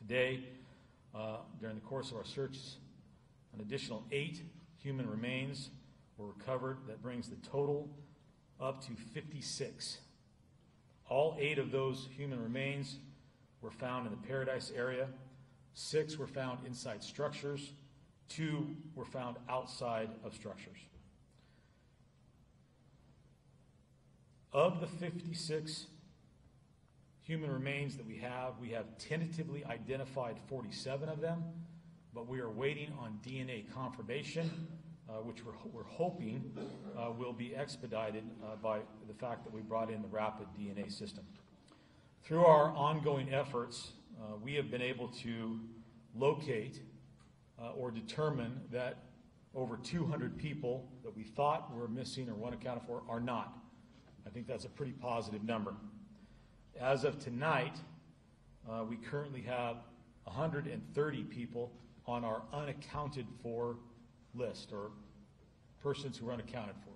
today. During the course of our search, an additional 8 human remains were recovered. That brings the total up to 56. All 8 of those human remains were found in the Paradise area. 6 were found inside structures. 2 were found outside of structures. Of the 56 human remains that we have tentatively identified 47 of them, but we are waiting on DNA confirmation, which we're hoping will be expedited by the fact that we brought in the rapid DNA system. Through our ongoing efforts, we have been able to locate or determine that over 200 people that we thought were missing or weren't accounted for are not. I think that's a pretty positive number. As of tonight, we currently have 130 people on our unaccounted for list, or persons who are unaccounted for.